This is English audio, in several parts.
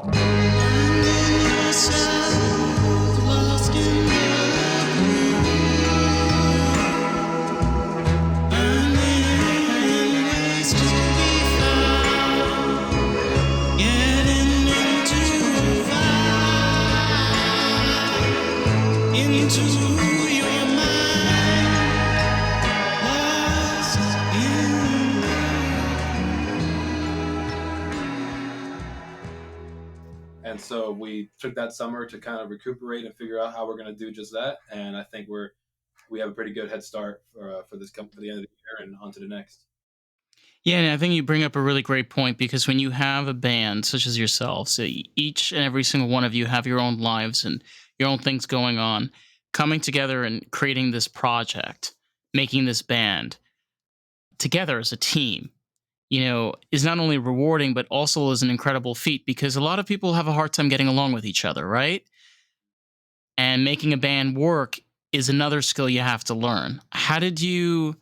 Finding yourself lost in finding ways to be found, getting into your mind, lost in. And so we took that summer to kind of recuperate and figure out how we're going to do just that. And I think we have a pretty good head start for this for the end of the year and on to the next. Yeah, and I think you bring up a really great point because when you have a band such as yourself, so each and every single one of you have your own lives and your own things going on, coming together and creating this project, making this band together as a team, is not only rewarding but also is an incredible feat because a lot of people have a hard time getting along with each other, right? And making a band work is another skill you have to learn. How did you?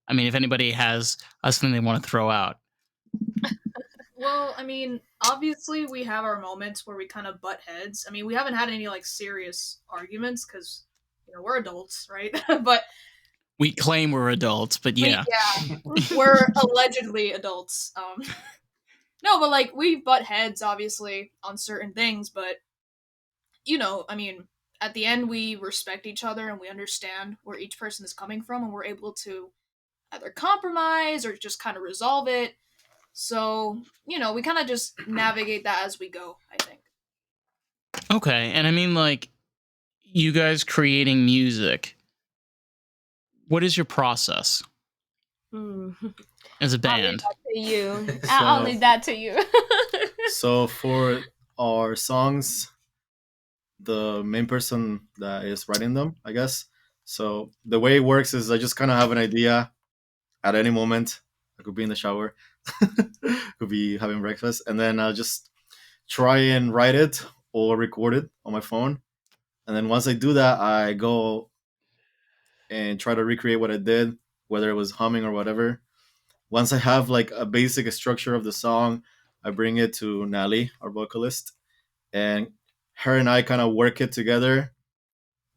I mean, if anybody has something they want to throw out. Well, I mean, obviously we have our moments where we kind of butt heads. I mean, we haven't had any like serious arguments because we're adults, right? But we claim we're adults, but yeah, we're allegedly adults. No, but like we butt heads obviously on certain things, but I mean, at the end we respect each other and we understand where each person is coming from, and we're able to either compromise or just kind of resolve it. So, we kind of just navigate that as we go, I think. Okay. And I mean, like, you guys creating music, what is your process as a band? I'll leave that to you. So for our songs, the main person that is writing them, I guess. So the way it works is I just kind of have an idea at any moment. I could be in the shower, could be having breakfast, and then I'll just try and write it or record it on my phone. And then once I do that, I go and try to recreate what I did, whether it was humming or whatever. Once I have like a basic structure of the song, I bring it to Nally, our vocalist, and her and I kind of work it together.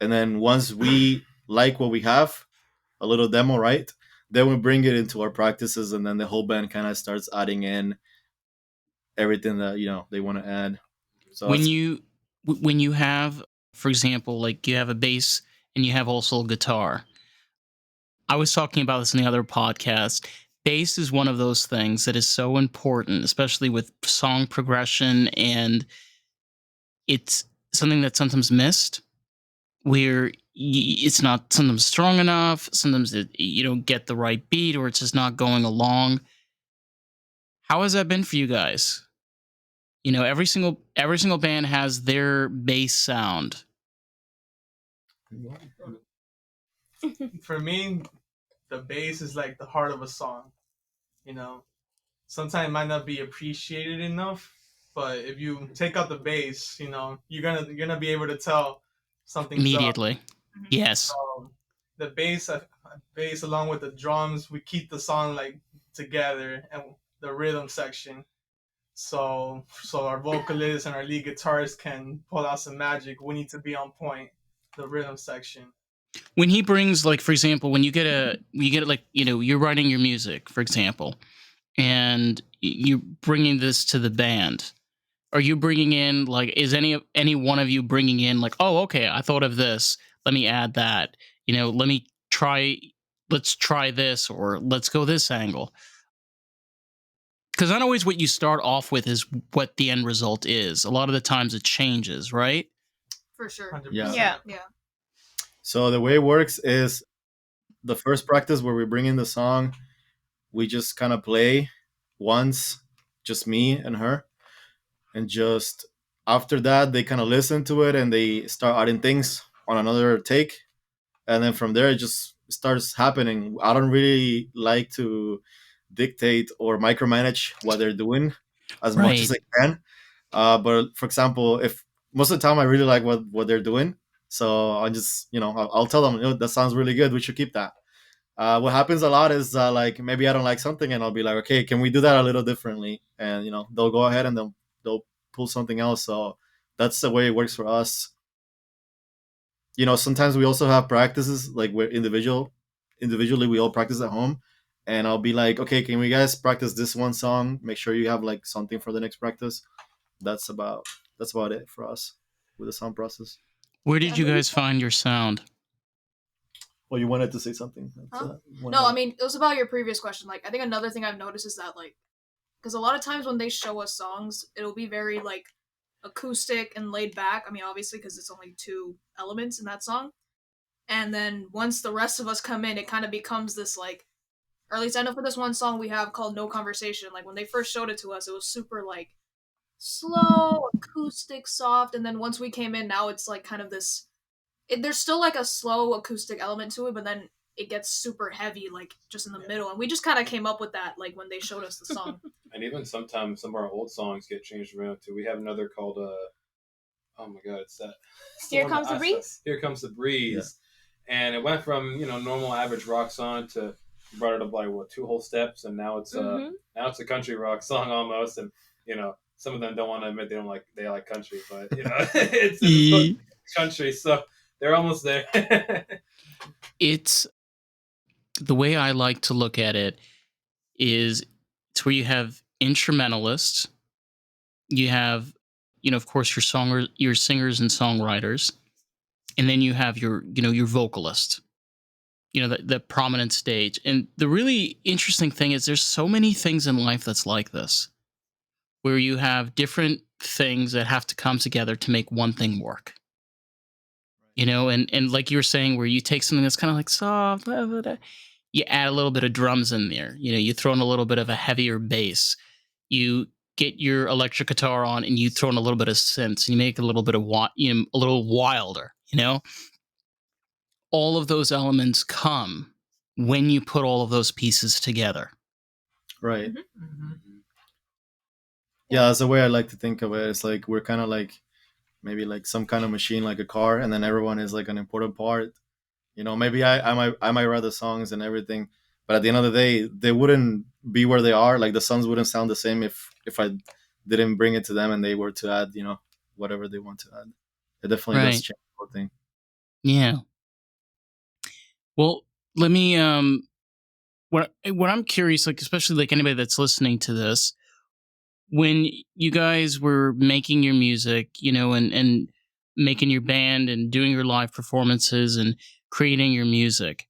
And then once we like what we have, a little demo, right? Then we bring it into our practices, and then the whole band kind of starts adding in everything that they want to add. So when you have, for example, like you have a bass and you have also a guitar. I was talking about this in the other podcast. Bass is one of those things that is so important, especially with song progression, and it's something that's sometimes missed, where it's not sometimes strong enough, sometimes you don't get the right beat, or it's just not going along. How has that been for you guys? Every single band has their bass sound. For me, the bass is like the heart of a song. Sometimes it might not be appreciated enough, but if you take out the bass, you're gonna be able to tell something's immediately. Up. Yes. The bass along with the drums, we keep the song like together, and the rhythm section. So our vocalist and our lead guitarist can pull out some magic. We need to be on point. The rhythm section. When he brings, like, for example, when you get like, you're writing your music, for example, and you're bringing this to the band. Are you bringing in, like, is any one of you bringing in, like, oh, okay, I thought of this, let me add that, let's try this, or let's go this angle? Because not always what you start off with is what the end result is. A lot of the times it changes, right? For sure. 100%. Yeah. So the way it works is the first practice where we bring in the song, we just kind of play once, just me and her. And just after that, they kind of listen to it and they start adding things on another take. And then from there, it just starts happening. I don't really like to dictate or micromanage what they're doing as much as I can. But for example, if most of the time I really like what they're doing, so I just I'll tell them, that sounds really good, we should keep that. What happens a lot is like maybe I don't like something and I'll be like, okay, can we do that a little differently? And they'll go ahead and they'll pull something else. So that's the way it works for us. You know, sometimes we also have practices like we're individually we all practice at home, and I'll be like, okay, can we guys practice this one song? Make sure you have like something for the next practice. That's about it for us with the sound process. Where Yeah, did you maybe guys find your sound? Well, you wanted to say something. Huh? No, I mean, it was about your previous question. Like, I think another thing I've noticed is that, like, because a lot of times when they show us songs, it'll be very, like, acoustic and laid back. I mean, obviously, because it's only two elements in that song. And then once the rest of us come in, it kind of becomes this, like, or at least I know for this one song we have called No Conversation, like, when they first showed it to us, it was super, like, slow, acoustic, soft. And then once we came in, now it's, like, kind of this. There's still like a slow acoustic element to it, but then it gets super heavy, like just in the middle. And we just kind of came up with that, like when they showed us the song. And even sometimes some of our old songs get changed around too. We have another called oh my god, it's that. It's Here Comes the Breeze? Here Comes the Breeze. Yeah. And it went from, you know, normal average rock song to brought it up like what, 2 whole steps, and now it's now it's a country rock song almost. And you know, some of them don't want to admit they like country, but you know, it's country, so they're almost there. It's the way I like to look at it is it's where you have instrumentalists, you have, you know, of course your singers and songwriters, and then you have your, you know, your vocalist, you know, the prominent stage. And the really interesting thing is there's so many things in life that's like this, where you have different things that have to come together to make one thing work. You know, and like you were saying, where you take something that's kind of like soft, blah, blah, blah, you add a little bit of drums in there. You know, you throw in a little bit of a heavier bass. You get your electric guitar on, and you throw in a little bit of synths, and you make it a little bit of a little wilder. You know, all of those elements come when you put all of those pieces together. Right. Yeah, that's the way I like to think of it. It's like we're kind of like maybe like some kind of machine, like a car, and then everyone is like an important part. You know, maybe I might write the songs and everything, but at the end of the day, they wouldn't be where they are. Like the songs wouldn't sound the same if I didn't bring it to them and they were to add, you know, whatever they want to add. It definitely does Right. change the whole thing. Yeah. Well, let me what I'm curious, like especially like anybody that's listening to this, when you guys were making your music, you know, and making your band and doing your live performances and creating your music,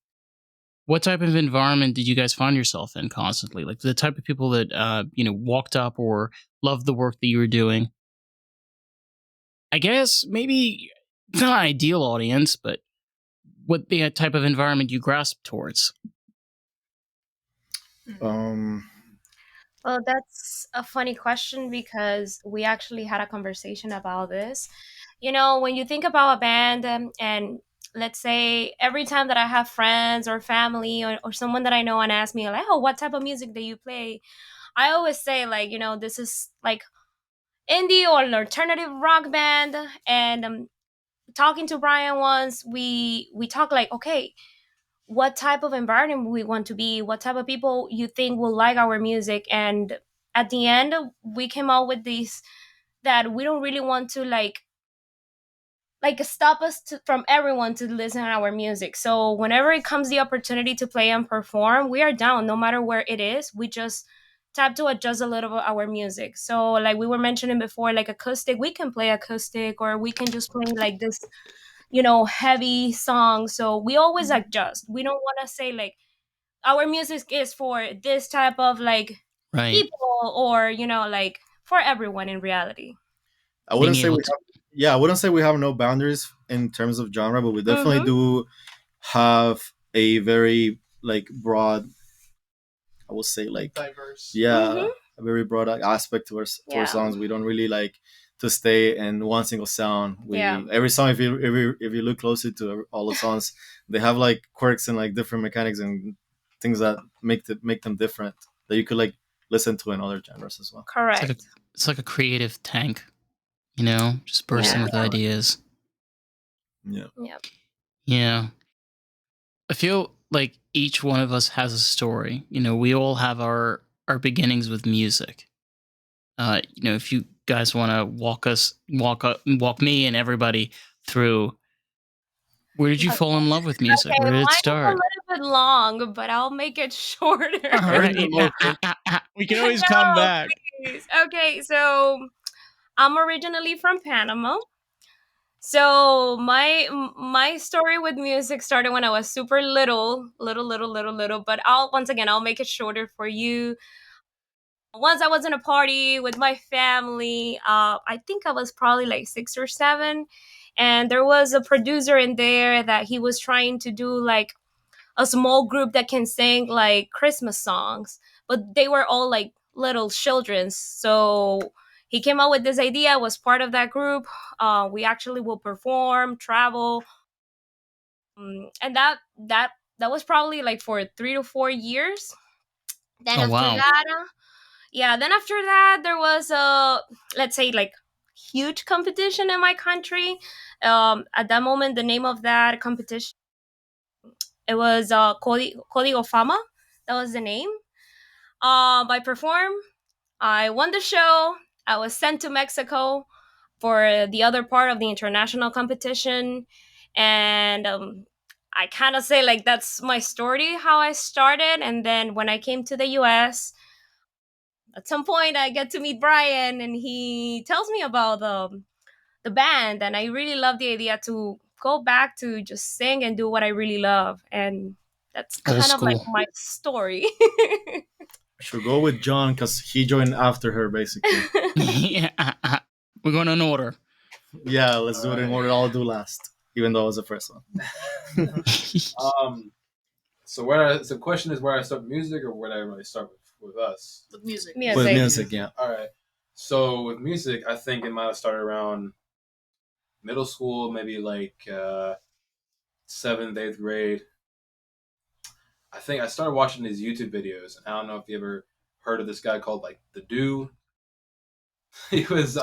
what type of environment did you guys find yourself in constantly? Like the type of people that you know, walked up or loved the work that you were doing? I guess maybe not ideal audience, but what the type of environment you grasp towards? Well, that's a funny question because we actually had a conversation about this. You know, when you think about a band, and let's say every time that I have friends or family or someone that I know and ask me, like, oh, what type of music do you play? I always say, like, you know, this is like indie or an alternative rock band. And talking to Bryan once, we talk like, okay, what type of environment we want to be, what type of people you think will like our music. And at the end, we came out with this, that we don't really want to like stop us from everyone to listen to our music. So whenever it comes the opportunity to play and perform, we are down no matter where it is. We just tap to adjust a little bit our music. So like we were mentioning before, like acoustic, we can play acoustic, or we can just play like this, you know, heavy song. So we always adjust. We don't want to say like our music is for this type of like Right. people, or you know, like for everyone in reality. I wouldn't Being say able we to- have, yeah, I wouldn't say we have no boundaries in terms of genre, but we definitely Mhm. do have a very like broad, I would say like, Diverse. yeah, a very broad aspect to our Yeah. songs. We don't really like to stay in one single sound. Yeah. Every song, if you look closely to all the songs, they have like quirks and like different mechanics and things that make them different that you could like listen to in other genres as well. Correct. It's like a creative tank, you know, just bursting Yeah. with ideas. Yeah. Yep. Yeah. I feel like each one of us has a story. You know, we all have our beginnings with music. You know, if you guys want to walk me and everybody through. Where did you fall in love with music? Okay, Where did it mine is a start? little bit long, but I'll make it shorter. We can always No, come back. please. Okay, so I'm originally from Panama. So my story with music started when I was super little. But I'll make it shorter for you. Once I was in a party with my family. I think I was probably like 6 or 7, and there was a producer in there that he was trying to do like a small group that can sing like Christmas songs, but they were all like little children. So he came up with this idea. Was part of that group. We actually will perform, travel, and that was probably like for 3 to 4 years. Then Oh after wow. that, yeah. Then after that, there was a, let's say, like huge competition in my country. At that moment, the name of that competition, it was Código Fama. That was the name. I performed. I won the show. I was sent to Mexico for the other part of the international competition, and I kind of say like that's my story, how I started. And then when I came to the U.S., at some point I get to meet Bryan, and he tells me about the band, and I really love the idea to go back to just sing and do what I really love, and that's Old kind of like school. my story. Should go with John because he joined after her, basically. Yeah. We're going in order. Yeah, let's do it in order. I'll do last, even though it was the first one. So the question is where I start with music or where I really start with us. With music. Music. With music, yeah. All right. So with music, I think it might have started around middle school, maybe like 7th, 8th grade. I think I started watching these YouTube videos, and I don't know if you ever heard of this guy called like the Do. He was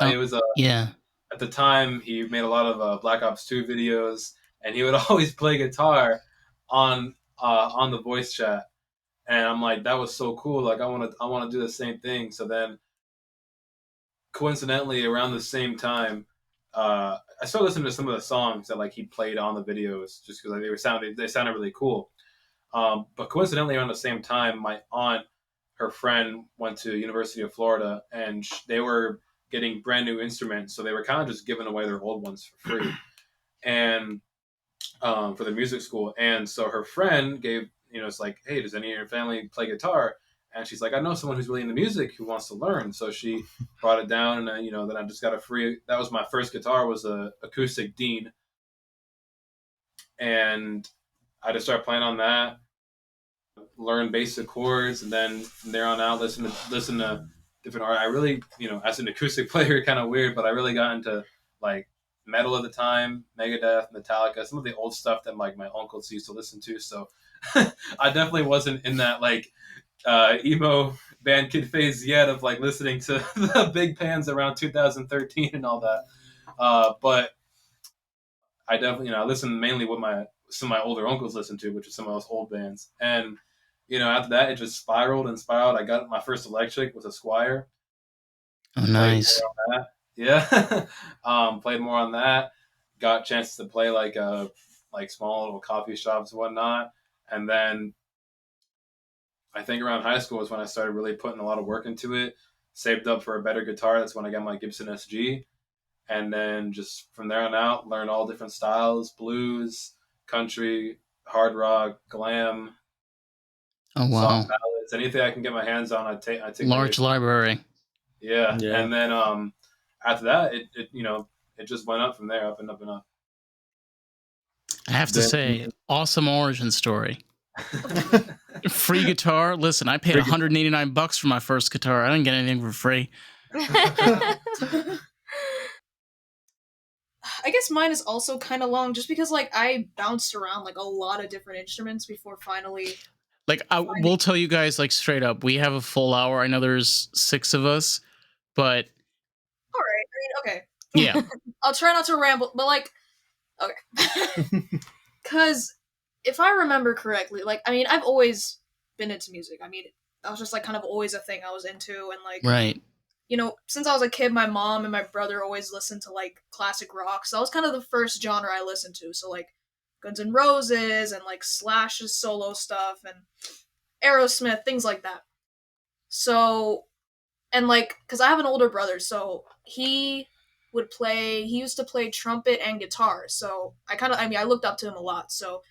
Yeah. at the time he made a lot of Black Ops 2 videos, and he would always play guitar on the voice chat, and I'm like, that was so cool. Like I want to do the same thing. So then, coincidentally, around the same time, I started listening to some of the songs that like he played on the videos, just because like, they sounded really cool. But coincidentally, around the same time, my aunt, her friend, went to University of Florida, and they were getting brand new instruments, so they were kind of just giving away their old ones for free, and for the music school. And so her friend gave, it's like, hey, does any of your family play guitar? And she's like, I know someone who's really into music who wants to learn. So she brought it down, and then I just got a free. That was my first guitar, was a acoustic Dean, and I just started playing on that, learn basic chords, and then from there on out, listen to different art. I really, as an acoustic player, kind of weird, but I really got into like metal at the time, Megadeth, Metallica, some of the old stuff that like my uncles used to listen to. So I definitely wasn't in that like emo band kid phase yet of like listening to the big bands around 2013 and all that. But I definitely, I listened mainly what some of my older uncles listened to, which is some of those old bands. And after that, it just spiraled and spiraled. I got my first electric was a Squire. Oh, nice. Yeah. Played more on that. Got chances to play like small little coffee shops and whatnot. And then I think around high school is when I started really putting a lot of work into it. Saved up for a better guitar. That's when I got my Gibson SG. And then just from there on out, learned all different styles: blues, country, hard rock, glam, Oh wow. soft ballads, anything I can get my hands on. I take Large library. Yeah. Yeah. And then after that, it just went up from there, up and up and up. I have to say, awesome origin story. Free guitar. Listen, I paid $189 for my first guitar. I didn't get anything for free. I guess mine is also kind of long, just because like I bounced around like a lot of different instruments before finally. Like, we'll tell you guys like straight up, we have a full hour. I know there's 6 of us, but All right, I mean, okay. yeah. I'll try not to ramble, but like, okay, because if I remember correctly, like, I mean, I've always been into music. I mean, that was just like kind of always a thing I was into, and like, Right. since I was a kid, my mom and my brother always listened to like classic rock. So that was kind of the first genre I listened to. So like Guns N' Roses and like Slash's solo stuff and Aerosmith, things like that. So, and like, because I have an older brother, so he used to play trumpet and guitar. So I looked up to him a lot. So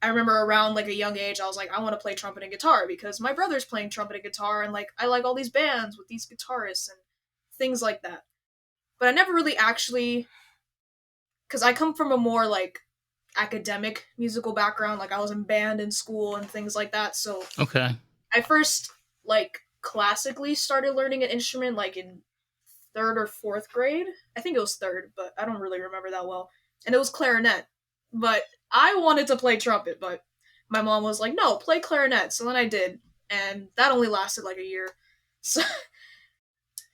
I remember around like a young age, I was like, I want to play trumpet and guitar because my brother's playing trumpet and guitar, and like I like all these bands with these guitarists and things like that. But I never really actually, because I come from a more like academic musical background. Like I was in band in school and things like that. So Okay. I first like classically started learning an instrument like in third or fourth grade. I think it was third, but I don't really remember that well. And it was clarinet. But I wanted to play trumpet, but my mom was like, no, play clarinet. So then I did. And that only lasted like a year. So,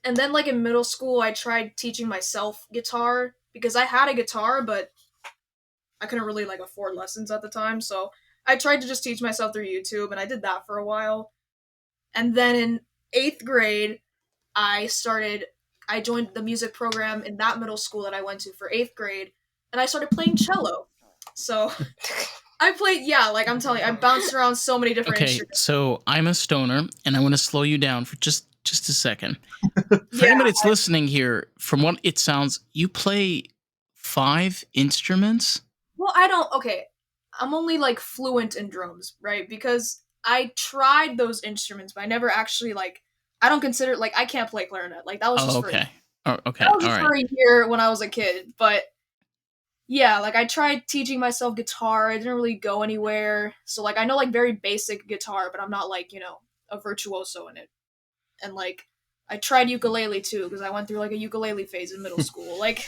and then like in middle school, I tried teaching myself guitar because I had a guitar, but I couldn't really like afford lessons at the time. So I tried to just teach myself through YouTube, and I did that for a while. And then in eighth grade, I joined the music program in that middle school that I went to for eighth grade, and I started playing cello. So I played, yeah, like I'm telling you, I bounced around so many different Okay, instruments. so I'm a stoner, and I want to slow you down for just a second. For Yeah, anybody that's listening here, from what it sounds, you play 5 instruments? well, okay, I'm only like fluent in drums, right? Because I tried those instruments, but I never actually like, I don't consider, like, I can't play clarinet. Like, that was just Oh, for, okay. Oh, okay. that was All just right. for a year when I was a kid. But yeah, like I tried teaching myself guitar. It didn't really go anywhere. So like I know like very basic guitar, but I'm not like, a virtuoso in it. And like I tried ukulele too because I went through like a ukulele phase in middle school. Like,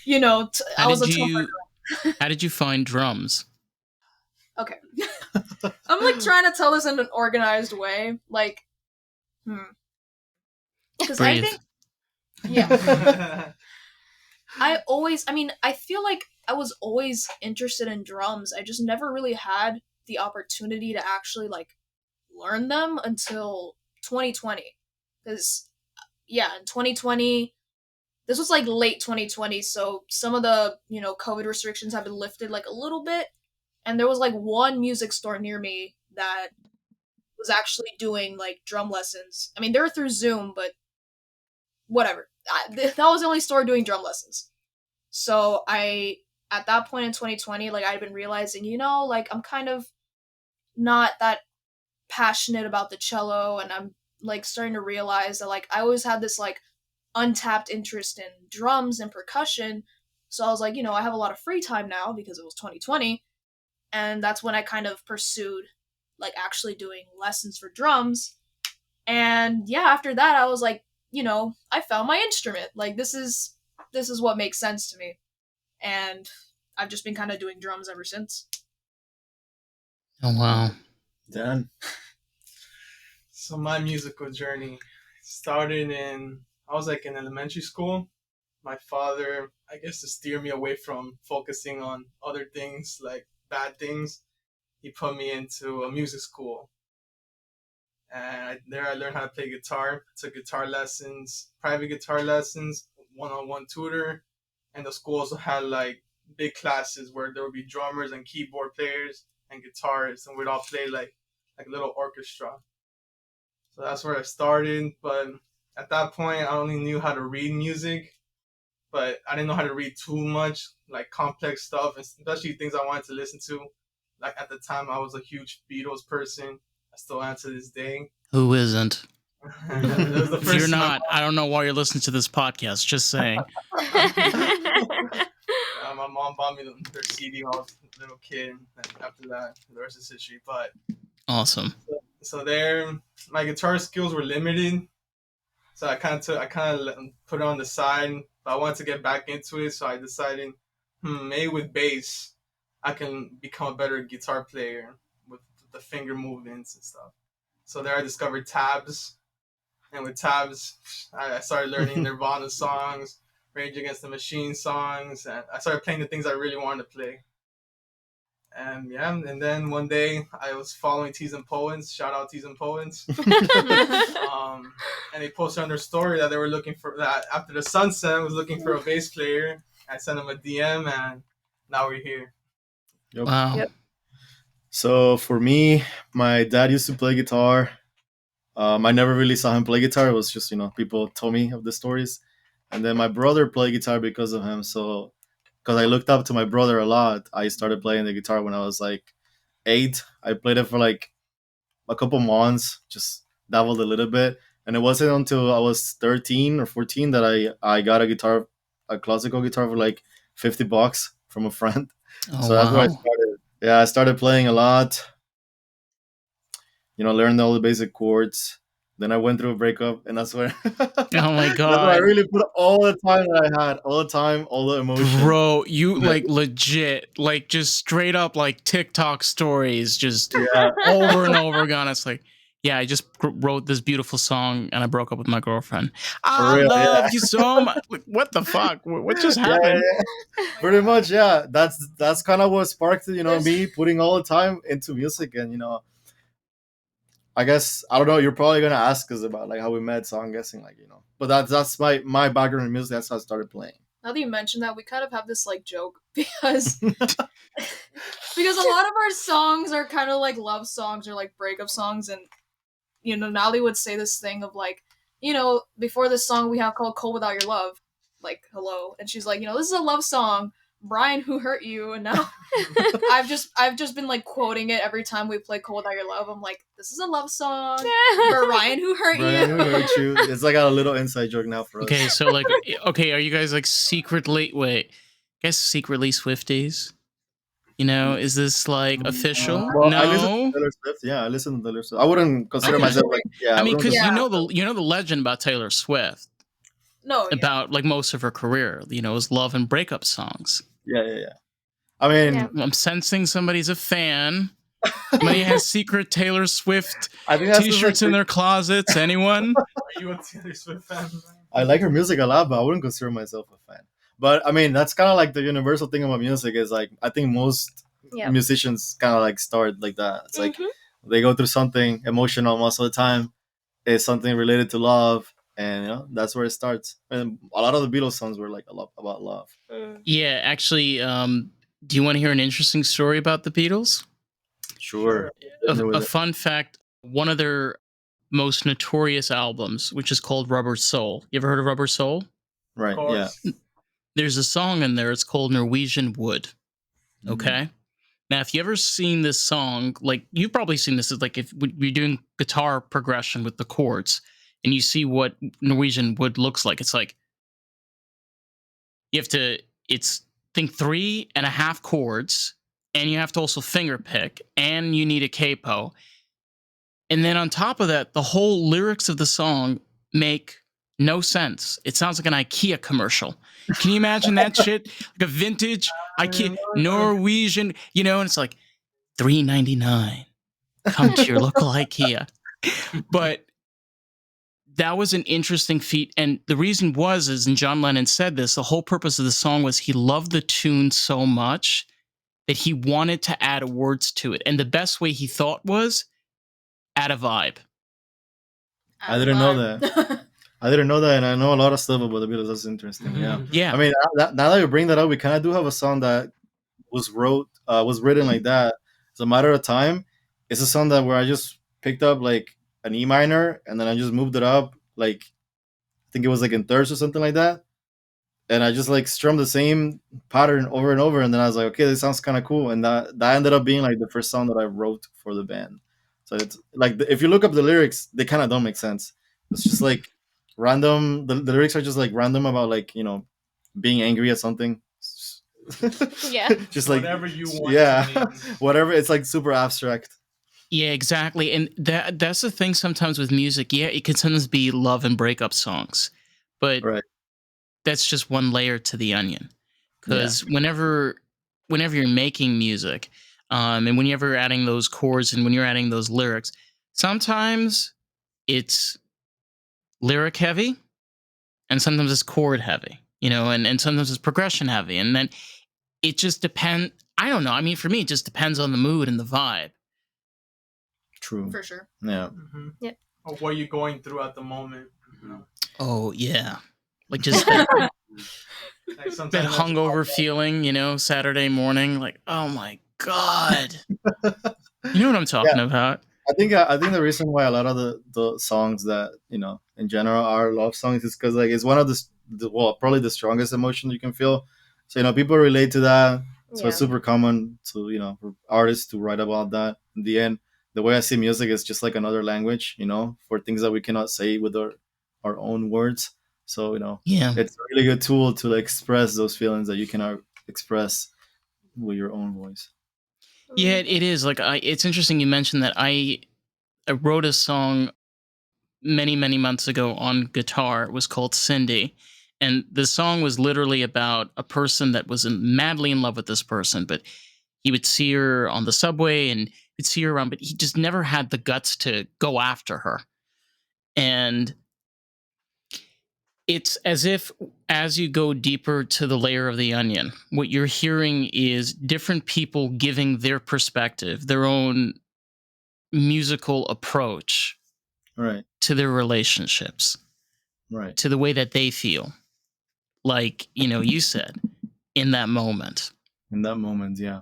I was a tougher girl. How did you find drums? Okay. I'm like trying to tell this in an organized way. Like, because I Breathe. think, yeah. I feel like I was always interested in drums. I just never really had the opportunity to actually like learn them until 2020. Because, yeah, in 2020, this was like late 2020, so some of the, COVID restrictions have been lifted like a little bit. And there was like one music store near me that was actually doing like drum lessons. I mean, they were through Zoom, but whatever. That was the only store doing drum lessons. So at that point in 2020, like I'd been realizing, like I'm kind of not that passionate about the cello, and I'm like starting to realize that like I always had this like untapped interest in drums and percussion. So I was like, I have a lot of free time now because it was 2020, and that's when I kind of pursued like actually doing lessons for drums. And yeah, after that I was like, I found my instrument. Like this is what makes sense to me. And I've just been kind of doing drums ever since. Oh, wow. Dan. So my musical journey started I was like in elementary school. My father, I guess to steer me away from focusing on other things like bad things, he put me into a music school. And there I learned how to play guitar, took guitar lessons, private guitar lessons, one-on-one tutor. And the school also had like big classes where there would be drummers and keyboard players and guitarists, and we'd all play like a little orchestra. So that's where I started. But at that point, I only knew how to read music, but I didn't know how to read too much, like complex stuff, especially things I wanted to listen to. Like at the time, I was a huge Beatles person. I still am to this day. Who isn't? It was the If you're first not, I don't know why you're listening to this podcast. Just saying. my mom bought me their CD when I was a little kid, and after that, the rest is history. But Awesome. so there, my guitar skills were limited, so I kind of put it on the side. But I wanted to get back into it, so I decided, maybe with bass, I can become a better guitar player with the finger movements and stuff. So there, I discovered tabs, and with tabs, I started learning Nirvana songs, Rage Against the Machine songs, and I started playing the things I really wanted to play. And yeah, and then one day I was following Teas and Poets. Shout out Teas and Poets. And they posted on their story that they were looking for that after the sunset was looking for a bass player. I sent them a DM, and now we're here. Yep. Wow. Yep. So for me, my dad used to play guitar. I never really saw him play guitar. It was just, people told me of the stories. And then my brother played guitar because of him. So, because I looked up to my brother a lot, I started playing the guitar when I was like 8. I played it for like a couple months, just dabbled a little bit. And it wasn't until I was 13 or 14 that I got a guitar, a classical guitar for like $50 from a friend. Oh, So that's where I wow. started. Yeah, I started playing a lot. Learned all the basic chords. Then I went through a breakup, and that's where Oh my that's where I God. really put all the time that I had, all the time, all the emotion. Bro, you like legit, like just straight up like TikTok stories, just Yeah, over and over again. It's like, yeah, I just wrote this beautiful song and I broke up with my girlfriend. for I real. love Yeah, you so much. Like, what the fuck? What just yeah, happened? yeah. Pretty much. Yeah, that's kind of what sparked There's- me putting all the time into music, and I guess I don't know. You're probably gonna ask us about like how we met, so I'm guessing But that's my background in music. That's how I started playing. Now that you mentioned that, we kind of have this like joke because because a lot of our songs are kind of like love songs or like breakup songs, and Nally would say this thing of like, before this song we have called "Cold Without Your Love," like hello, and she's like, this is a love song, Bryan, who hurt you, and now I've just been like quoting it every time we play "Cold Without Your Love." I'm like, this is a love song, Bryan, who hurt Brian, you. who hurt you? It's like a little inside joke now for us. Okay, so like, okay, are you guys like secretly, guess secretly Swifties? Is this like official? Well, I listen to No. Taylor Swift. Yeah, I listen to Taylor Swift. I wouldn't consider Okay. myself like I mean, wouldn't because consider- the legend about Taylor Swift, No, yeah. about like most of her career, is love and breakup songs. yeah. I mean, Yeah. I'm sensing somebody's a fan. Somebody has secret Taylor Swift I think that's just, t-shirts like, in their closets. Anyone? Are you a Taylor Swift fan? I like her music a lot, but I wouldn't consider myself a fan. But I mean, that's kind of like the universal thing about music is like I think most Yep. musicians kind of like start like that. It's like Mhm. they go through something emotional most of the time. It's something related to love, and that's where it starts. And a lot of the Beatles songs were like a lot about love. Mm. Yeah, actually, do you want to hear an interesting story about the Beatles? Sure. Hit me with A it. fun fact, one of their most notorious albums, which is called Rubber Soul. You ever heard of Rubber Soul? Right. Of Yeah. course. There's a song in there. It's called Norwegian Wood. Okay. Now, if you ever seen this song, like you've probably seen this, is like if you're doing guitar progression with the chords and you see what Norwegian Wood looks like, it's like you have to, it's think 3.5 chords, and you have to also finger pick, and you need a capo. And then on top of that, the whole lyrics of the song make no sense. It sounds like an IKEA commercial. Can you imagine that shit? Like a vintage IKEA Norwegian, and it's like $3.99. Come to your local IKEA. But that was an interesting feat. And the reason and John Lennon said this, the whole purpose of the song was he loved the tune so much that he wanted to add words to it. And the best way he thought was add a vibe. I didn't know that. I didn't know that, and I know a lot of stuff about the Beatles. That's interesting. Yeah. Yeah. I mean, now that you bring that up, we kind of do have a song that was written like that. It's a matter of time. It's a song that where I just picked up like an E minor and then I just moved it up like I think it was like in thirds or something like that, and I just like strummed the same pattern over and over, and then I was like, okay, this sounds kind of cool, and that ended up being like the first song that I wrote for the band. So it's like if you look up the lyrics, they kind of don't make sense. It's just like random. The lyrics are just like random about like being angry at something. Yeah. Just like Whatever you want. yeah, to mean. whatever. It's like super abstract. Yeah, exactly. And that's the thing sometimes with music. Yeah, it can sometimes be love and breakup songs. But Right. that's just one layer to the onion. Because whenever you're making music, and when you're ever adding those chords and when you're adding those lyrics, sometimes it's lyric heavy and sometimes it's chord heavy, and sometimes it's progression heavy. And then it just depends. I don't know. I mean, for me, it just depends on the mood and the vibe. True. For sure. Yeah. Yep. Or what you're going through at the moment. You know? Oh yeah, like just that, Like sometimes that that's hungover feeling, Saturday morning. Like, oh my god, you know what I'm talking about? I think the reason why a lot of the songs that in general are love songs is because like it's one of well, probably the strongest emotion you can feel. So people relate to that. So it's Yeah. super common to for artists to write about that. In the end, the way I see music is just like another language, for things that we cannot say with our own words. So Yeah, it's a really good tool to like express those feelings that you cannot express with your own voice. yeah, it is. Like, it's interesting you mentioned that. I wrote a song many, many months ago on guitar. It was called Cindy. And the song was literally about a person that was madly in love with this person, but he would see her on the subway and he'd see her around, but he just never had the guts to go after her. And it's as if as you go deeper to the layer of the onion, what you're hearing is different people giving their perspective, their own musical approach Right. to their relationships, Right. to the way that they feel. Like, you said, in that moment. In that moment, yeah.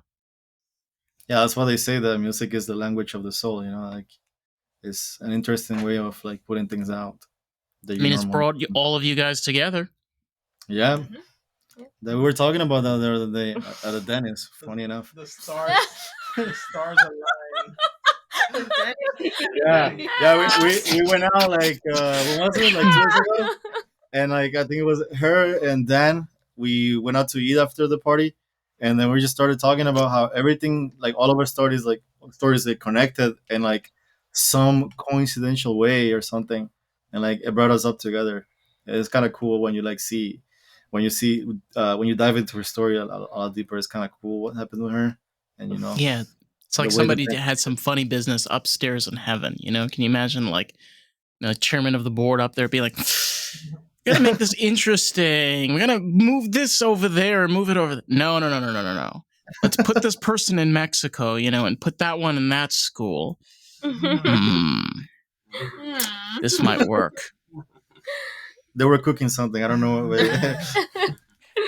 Yeah, that's why they say that music is the language of the soul, like it's an interesting way of like putting things out that I you mean, it's normally. brought all of you guys together. Yeah. Mm-hmm. That we were talking about that the other day at a dentist, funny enough. the stars align. Yeah, we went out like when was it, like 2 years ago, and like I think it was her and Dan. We went out to eat after the party, and then we just started talking about how everything, like all of our stories, like connected in like some coincidental way or something, and like it brought us up together. It's kind of cool when you like see, when you dive into her story a lot deeper. It's kind of cool what happened with her, and Yeah. It's like the way that somebody had some funny business upstairs in heaven, Can you imagine, like, the chairman of the board up there be like, we gotta make this interesting. We're gonna move this over there and move it over. No, no, no, no, no, no, no. Let's put this person in Mexico, and put that one in that school. This might work. they were cooking something. I don't know.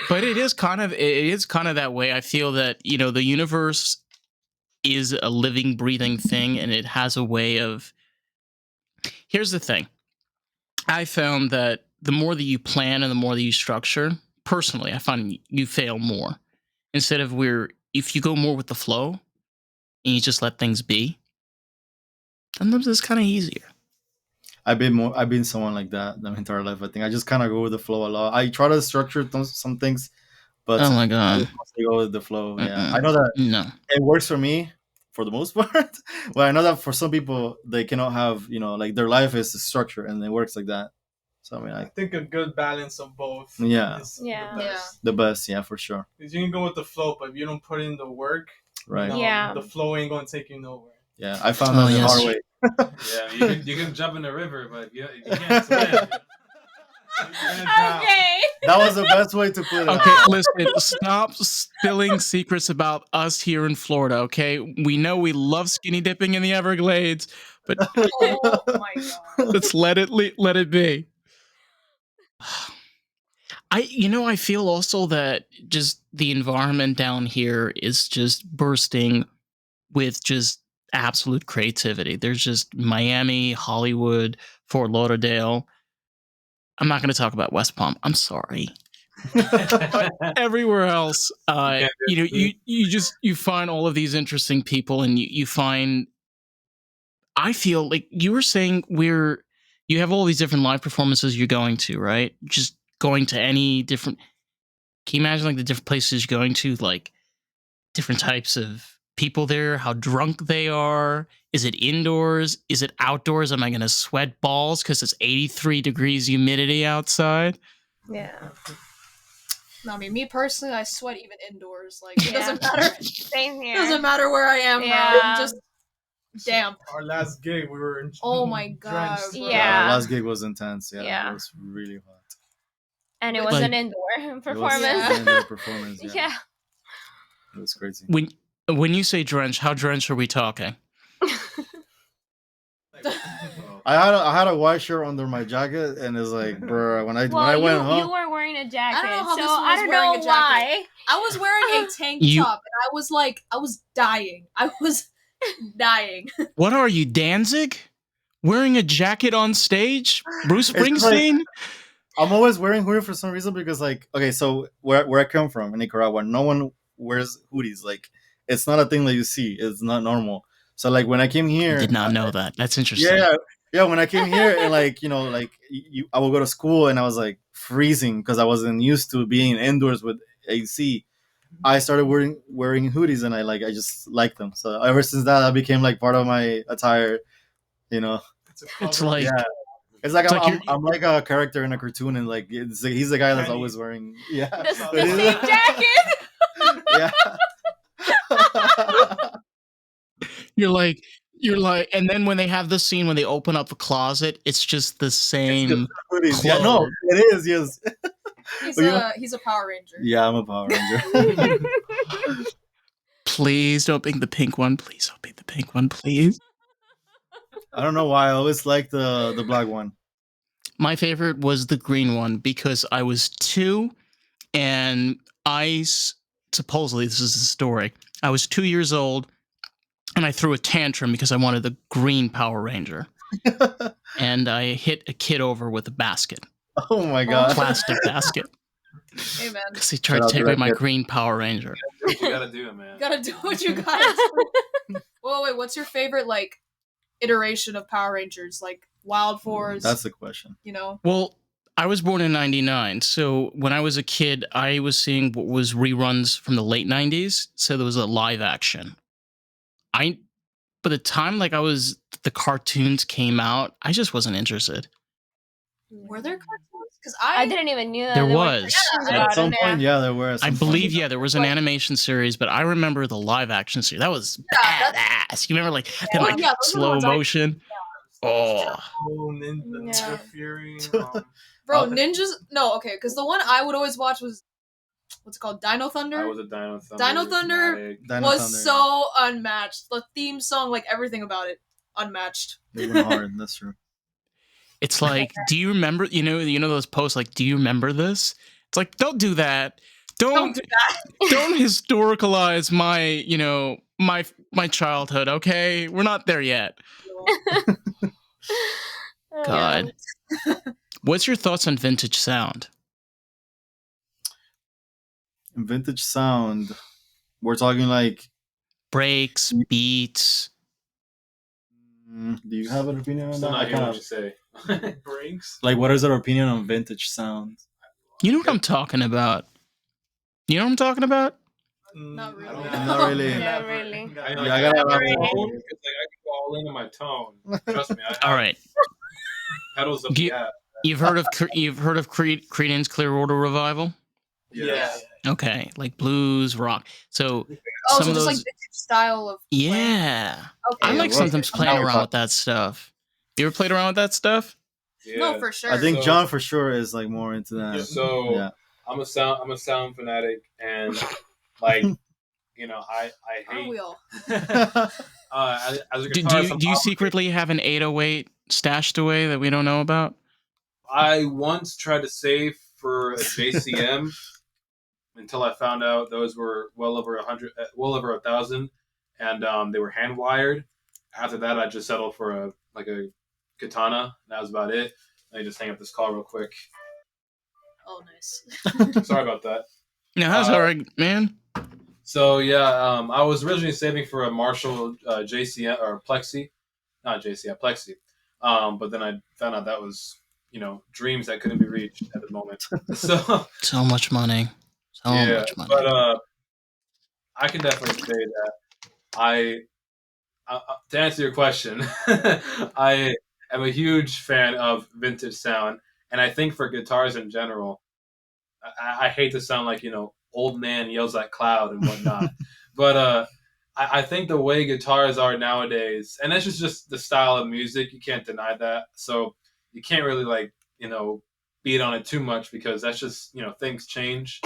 But it is kind of that way. I feel that the universe is a living, breathing thing, and it has a way of. Here's the thing. I found that the more that you plan and the more that you structure, personally, I find you fail more. Instead of if you go more with the flow and you just let things be, sometimes it's kind of easier. I've been someone like that my entire life. I think I just kind of go with the flow a lot. I try to structure some things, but Oh my I god. just mostly go with the flow. Yeah, Mm-mm. I know that No. it works for me for the most part. But I know that for some people they cannot have like their life is structure and it works like that. So I mean, I think a good balance of both. Yeah. Is Yeah. the best, yeah, for sure. Because you can go with the flow, but if you don't put in the work, Right. Yeah. the flow ain't gonna take you nowhere. Yeah, I found that the yes. hard way. Yeah, you can jump in the river, but you can't swim. Okay. That was the best way to put it. Okay, listen, stop spilling secrets about us here in Florida, okay? We know we love skinny dipping in the Everglades, but Oh my god. let's let it be. I feel also that just the environment down here is just bursting with just absolute creativity. There's just Miami, Hollywood, Fort Lauderdale. I'm not going to talk about West Palm. I'm sorry. Everywhere else, you find all of these interesting people, and you find. I feel like you were saying you have all these different live performances you're going to, right? Just going to any different. Can you imagine like the different places you're going to, like different types of people there, how drunk they are? Is it indoors? Is it outdoors? Am I going to sweat balls because it's 83 degrees humidity outside? Yeah. No, I mean, me personally, I sweat even indoors. Like, it doesn't matter. Same It here. doesn't matter where I am, bro. Yeah. I'm just damp. Our last gig, we were in. Oh my god, drenched. bro. Yeah. Last gig was intense. Yeah, Yeah. it was really hot. And it Like- was an indoor It was performance. an indoor performance. Yeah. Yeah. It was crazy. When you say drench, how drenched are we talking? I had a white shirt under my jacket, and it's like, bro, when I went home, you were wearing a jacket, I don't know how so this one I was don't wearing know a jacket. why. I was wearing a tank top, and I was dying. I was dying. What are you, Danzig? Wearing a jacket on stage? Bruce It's like- Springsteen? I'm always wearing hoodie for some reason because, like, okay, so where I come from in Nicaragua, no one wears hoodies. Like, it's not a thing that you see. It's not normal. So, like, when I came here, I did not know that. That's interesting. yeah. When I came here, and like, like I would go to school, and I was like freezing because I wasn't used to being indoors with AC. I started wearing hoodies, and I just like them. So ever since that became like part of my attire. It's like Yeah. It's like It's like I'm like a character in a cartoon, and like he's the guy that's Kenny. always wearing The It is- same jacket. yeah. you're like, and then when they have the scene when they open up the closet, it's just the same. Hoodies. Yeah, no, it is. Yes. He's a Power Ranger. Yeah, I'm a Power Ranger. Please don't pick the pink one. Please don't pick the pink one. Please. I don't know why I always like the black one. My favorite was the green one because I was 2, and supposedly this is the story. I was 2 years old, and I threw a tantrum because I wanted the green Power Ranger, and I hit a kid over with a basket, Oh my god. plastic basket, Hey man, because he tried Shout to out take to away that my kid. green Power Ranger. You gotta do it, man. you gotta do what you gotta. Wait, what's your favorite like iteration of Power Rangers? Like Wild Force? That's the question. Well, I was born in '99, so when I was a kid, I was seeing what was reruns from the late '90s. So there was a live action. By the time the cartoons came out, I just wasn't interested. Were there cartoons? Because I didn't even knew that There were was. cartoons At about some it. point, yeah, there were. at I some believe, point. there was an animation series, but I remember the live action series. That was Yeah, badass. You remember then yeah, those are the slow ones I- motion? Oh, Ninja Yeah. Fury. Bro, ninjas. No, okay, because the one I would always watch was what's it called Dino I Thunder. was a Dino Thunder. Dino Thunder fanatic. Dino was Thunder, so unmatched. The theme song, like everything about it, unmatched. They went hard. That's true. it's like, do you remember? You know those posts like, do you remember this? It's like, don't do that. Don't do that. Don't historicalize my childhood. Okay, we're not there yet. God. What's your thoughts on vintage sound? Vintage sound. We're talking like. Breaks, beats. Do you have an opinion on Still that? not I hearing kinda- what you say. Breaks. Like, what is our opinion on vintage sound? You know what I'm talking about? You know what I'm talking about? Not really. Not really. Not really. I know, Yeah, I gotta have tone, one. because, I can go all into my tone. Trust me. I have All right. pedals up You- the ass. You've heard of Creedence Clearwater Revival? Yeah. Okay, like blues, rock. So Oh, some so of just those, like vintage style of playing? yeah. Okay. I Yeah, like well, sometimes I'm playing down with around that. with that stuff. You ever played around with that stuff? Yeah. No, for sure. I think So- John for sure is like more into that. Yeah. So Yeah. I'm a sound fanatic, and like I Aren't hate we all? as a Do guitarist. you secretly have an 808 stashed away that we don't know about? I once tried to save for a JCM until I found out those were well over 1,000, and they were hand wired. After that, I just settled for a katana. That was about it. Let me just hang up this call real quick. Oh, nice. Sorry about that. No, that's all right, man. So yeah, I was originally saving for a Marshall JCM or Plexi, not JCM, Plexi. But then I found out that was dreams that couldn't be reached at the moment. So So much money. So yeah, much money. but I can definitely say that I to answer your question, I am a huge fan of vintage sound, and I think for guitars in general, I hate to sound like old man yells at cloud and whatnot, but I think the way guitars are nowadays, and that's just the style of music, you can't deny that. So you can't really beat on it too much because that's just things change.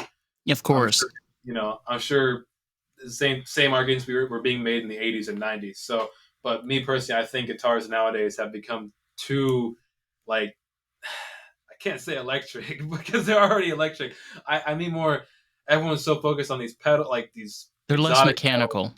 Of course. I'm sure same arguments were being made in the 80s and 90s. So, but me personally, I think guitars nowadays have become too like I can't say electric because they're already electric. I mean more. Everyone's so focused on these pedal, like these They're less exotic pedals. mechanical.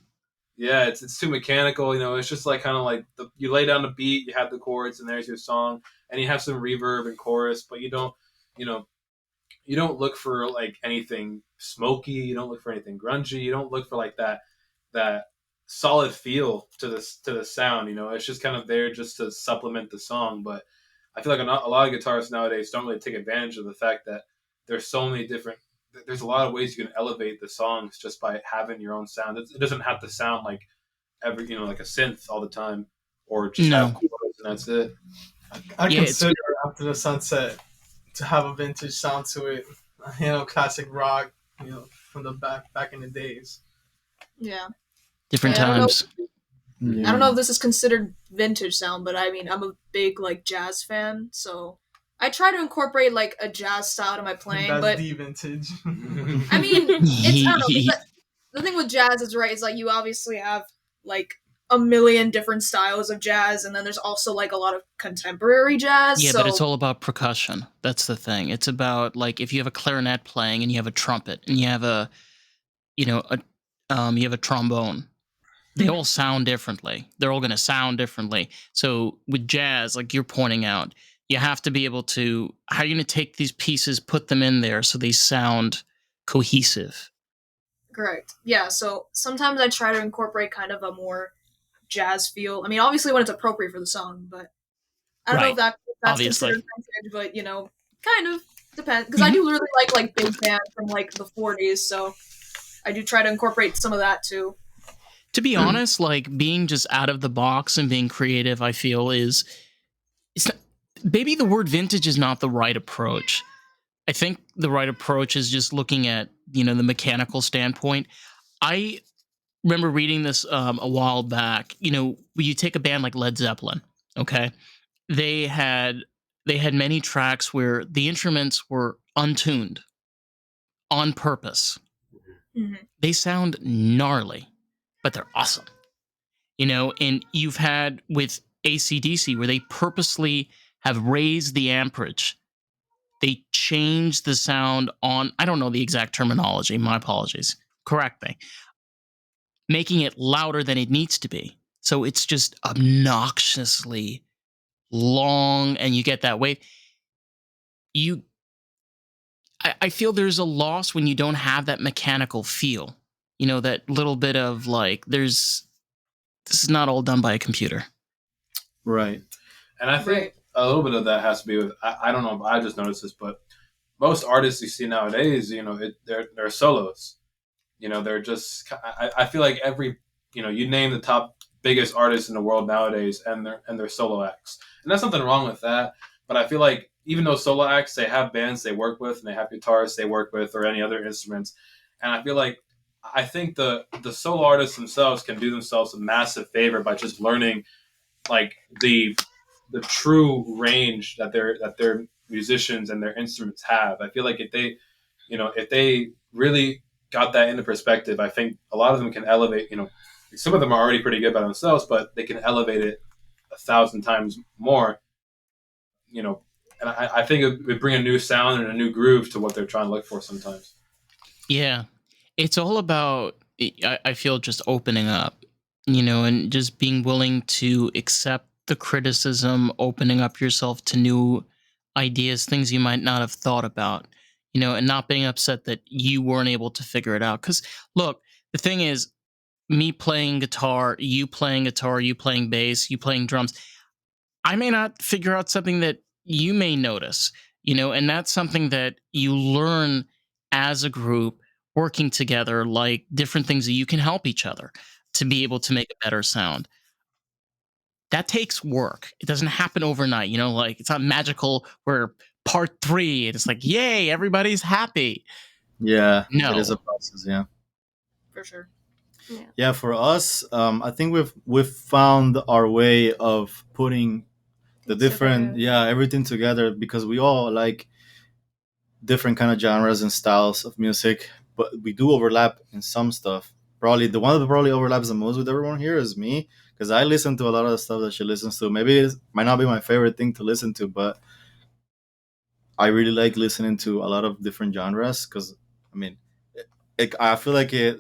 Yeah, it's too mechanical. It's just like kind of like you lay down the beat, you have the chords, and there's your song, and you have some reverb and chorus, but you know, you don't look for like anything smoky. You don't look for anything grungy. You don't look for like that solid feel to the sound. It's just kind of there just to supplement the song. But I feel like a lot of guitarists nowadays don't really take advantage of the fact that there's so many different. There's a lot of ways you can elevate the songs just by having your own sound. It doesn't have to sound like like a synth all the time, or just have No. chords and that's it. I Yeah, consider After the Sunset to have a vintage sound to it. Classic rock. From the back in the days. Yeah. different I don't know. times. I don't know if this is considered vintage sound, but I mean, I'm a big like jazz fan, so I try to incorporate like a jazz style to my playing. That's But the vintage. I mean, it's I don't know. The thing with jazz is right. Is like you obviously have like a million different styles of jazz, and then there's also like a lot of contemporary jazz. Yeah, so, but it's all about percussion. That's the thing. It's about like if you have a clarinet playing and you have a trumpet and you have a you have a trombone. They all sound differently. They're all going to sound differently. So with jazz, like you're pointing out, you have to be able to. How are you going to take these pieces, put them in there so they sound cohesive? correct. Yeah. So sometimes I try to incorporate kind of a more jazz feel. I mean, obviously when it's appropriate for the song, but I don't know if Right. that's Obviously. considered vintage, but kind of depends because I do really like big band from like the 40s, so I do try to incorporate some of that too. To be honest, like being just out of the box and being creative, I feel it's not, maybe the word vintage is not the right approach. I think the right approach is just looking at the mechanical standpoint. I remember reading this a while back. When you take a band like Led Zeppelin, okay, they had many tracks where the instruments were untuned on purpose. Mm-hmm. They sound gnarly, but they're awesome. And you've had with AC/DC where they purposely have raised the amperage. They changed the sound on, I don't know the exact terminology, my apologies. Correct me. Making it louder than it needs to be. So it's just obnoxiously long and you get that wave. I feel there's a loss when you don't have that mechanical feel. That little bit of like, this is not all done by a computer. Right. And I think a little bit of that has to be with I don't know, I just noticed this, but most artists you see nowadays, they're solos. They're just. I feel like every you name the top biggest artists in the world nowadays, and they're solo acts, and there's nothing wrong with that. But I feel like even those solo acts, they have bands they work with, and they have guitarists they work with, or any other instruments, and I think the solo artists themselves can do themselves a massive favor by just learning like the true range that their musicians and their instruments have. I feel like if they really got that into perspective, I think a lot of them can elevate. Some of them are already pretty good by themselves, but they can elevate it 1,000 times more. And I think it would bring a new sound and a new groove to what they're trying to look for sometimes. Yeah. It's all about, I feel, just opening up, and just being willing to accept the criticism, opening up yourself to new ideas, things you might not have thought about, and not being upset that you weren't able to figure it out. Because, look, the thing is, me playing guitar, you playing bass, you playing drums, I may not figure out something that you may notice, and that's something that you learn as a group working together, like different things that you can help each other to be able to make a better sound. That takes work. It doesn't happen overnight, like it's not magical where part 3, it's like, yay, everybody's happy. Yeah, No. it is a process. Yeah. For sure. Yeah, for us, I think we've found our way of putting the different everything together because we all like different kind of genres and styles of music, but we do overlap in some stuff. probably the one that probably overlaps the most with everyone here is me, because I listen to a lot of the stuff that she listens to. Maybe it might not be my favorite thing to listen to, but I really like listening to a lot of different genres because, I mean, I feel like it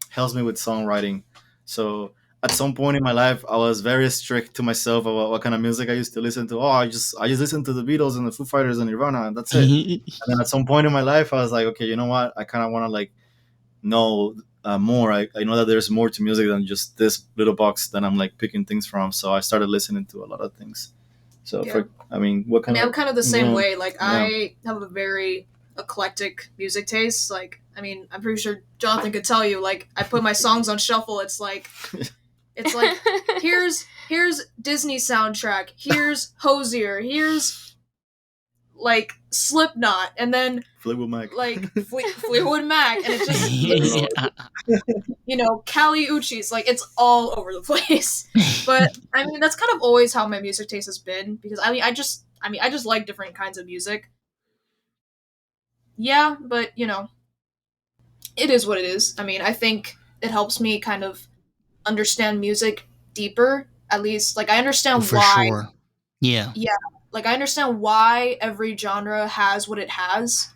helps me with songwriting. So at some point in my life, I was very strict to myself about what kind of music I used to listen to. Oh, I just listen to the Beatles and the Foo Fighters and Nirvana, and that's it. And then at some point in my life, I was like, okay, you know what? I kind of want to like know more. I know that there's more to music than just this little box that I'm like picking things from. So I started listening to a lot of things. So Yeah. for I mean, what I kind mean, of I'm kind of the same yeah, way. Like, yeah. I have a very eclectic music taste. Like, I mean, I'm pretty sure Jonathan could tell you. Like, I put my songs on shuffle. It's like here's Disney soundtrack. Here's Hosier. Here's like Slipknot, and then Fleetwood Mac. like Fleetwood Mac, and it's just Yeah. Kali Uchis. Like, it's all over the place. But I mean, that's kind of always how my music taste has been because I just like different kinds of music. Yeah, but it is what it is. I mean, I think it helps me kind of understand music deeper. At least, like, I Oh, understand for why. sure. Yeah. Yeah, like I understand why every genre has what it has.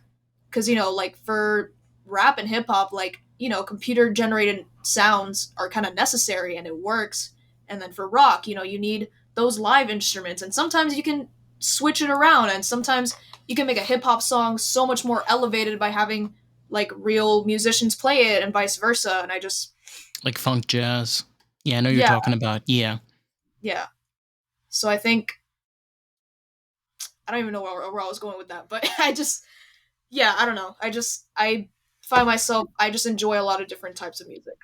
Because like for rap and hip hop, like computer generated sounds are kind of necessary and it works. And then for rock, you need those live instruments, and sometimes you can switch it around, and sometimes you can make a hip hop song so much more elevated by having like real musicians play it, and vice versa. And I just Like funk jazz. Yeah, I know you're yeah, talking about. Yeah. yeah. So I think I don't even know where I was going with that, but yeah, I don't know. I find myself I just enjoy a lot of different types of music.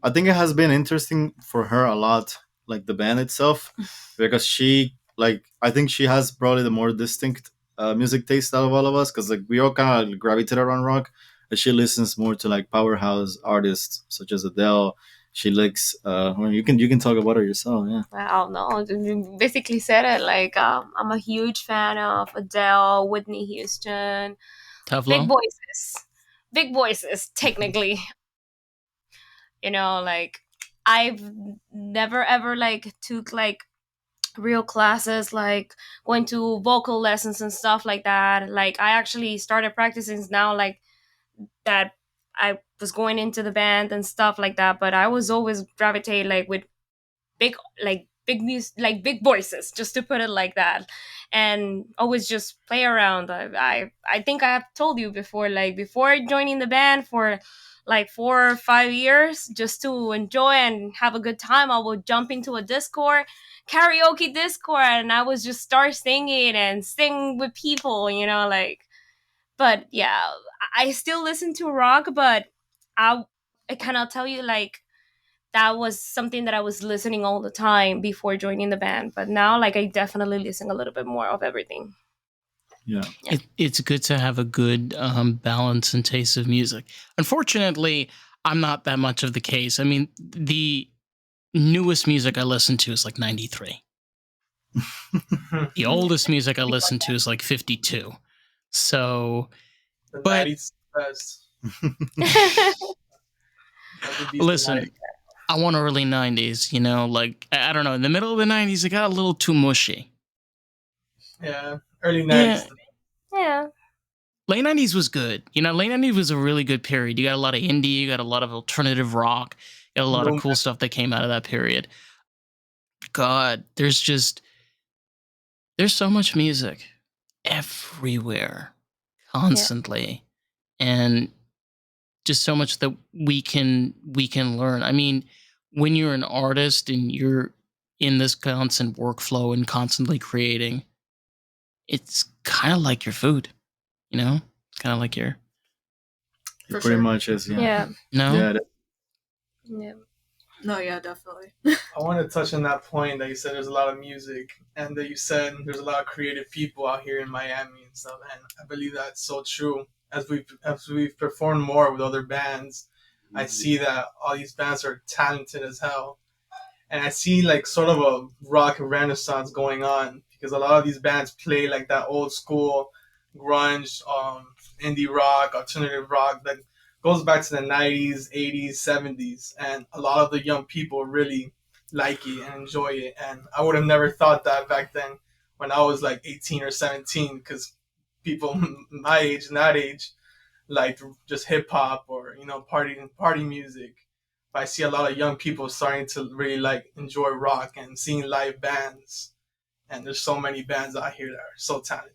I think it has been interesting for her a lot, like the band itself, because she like I think she has probably the more distinct music taste out of all of us, because like we all kind of gravitate around rock, and she listens more to like powerhouse artists such as Adele. She likes. Well, you can talk about her yourself, yeah. Wow, no, you basically said it. Like, I'm a huge fan of Adele, Whitney Houston, Tough big low. big voices, technically. Like I've never ever like took like real classes, like going to vocal lessons and stuff like that. Like I actually started practicing now, like that I was going into the band and stuff like that. But I was always gravitate like with big big music, like big voices, just to put it like that, and always just play around. I think I have told you before, like before joining the band for like 4 or 5 years, just to enjoy and have a good time, I would jump into a Discord, karaoke Discord, and I was just start singing and sing with people, like. But yeah, I still listen to rock, but i I cannot tell you like that was something that I was listening all the time before joining the band. But now, like, I definitely listen a little bit more of everything. Yeah. Yeah. It's good to have a good balance and taste of music. Unfortunately, I'm not that much of the case. I mean, the newest music I listen to is like 93. The oldest music I listen to is like 52. So, The but 90s best. Every beast listen, alive. I want early 90s, like, I don't know. In the middle of the 90s, it got a little too mushy. Yeah, early Yeah. 90s. Yeah. Late 90s was good. Late 90s was a really good period. You got a lot of indie, you got a lot of alternative rock, you got a lot of Boom. cool stuff that came out of that period. God, there's so much music everywhere, constantly. And just so much that we can learn. I mean, when you're an artist and you're in this constant workflow and constantly creating, it's kind of like your food, It's kind of like your It For pretty sure. much is, yeah. Yeah. no. Yeah, Yeah. No, yeah, definitely. I want to touch on that point that you said there's a lot of music, and that you said there's a lot of creative people out here in Miami and stuff. And I believe that's so true. As we've performed more with other bands, I see that all these bands are talented as hell, and I see like sort of a rock renaissance going on because a lot of these bands play like that old school grunge, indie rock, alternative rock, like goes back to the 90s, 80s, 70s, and a lot of the young people really like it and enjoy it. And I would have never thought that back then when I was like 18 or 17, because people my age and that age like just hip hop or party music. But I see a lot of young people starting to really like enjoy rock and seeing live bands. And there's so many bands out here that are so talented.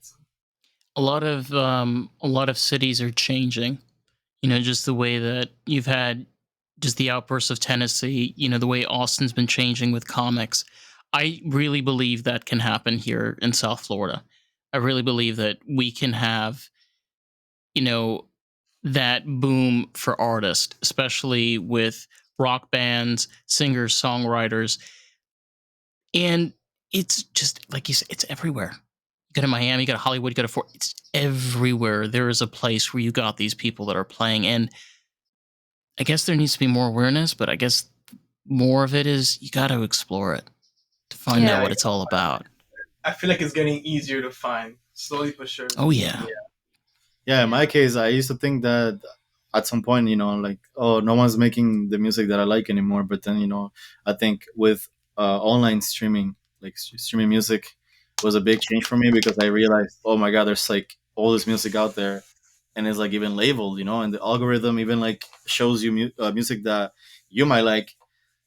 A lot of cities are changing. You know, just the way that you've had just the outbursts of Tennessee. You know, the way Austin's been changing with comics. I really believe that can happen here in South Florida. I really believe that we can have, you know, that boom for artists, especially with rock bands, singers, songwriters, and it's just like you said, it's everywhere. You go to Miami, you go to Hollywood, you go to Fort. It's everywhere. There is a place where you got these people that are playing, and I guess there needs to be more awareness. But I guess more of it is you got to explore it to find out Yeah. what it's all about. I feel like it's getting easier to find slowly but surely. Oh yeah, Yeah, in my case, I used to think that at some point, like, oh, no one's making the music that I like anymore. But then, I think with online streaming, like streaming music, was a big change for me because I realized, oh my god, there's like all this music out there, and it's like even labeled, and the algorithm even like shows you music that you might like.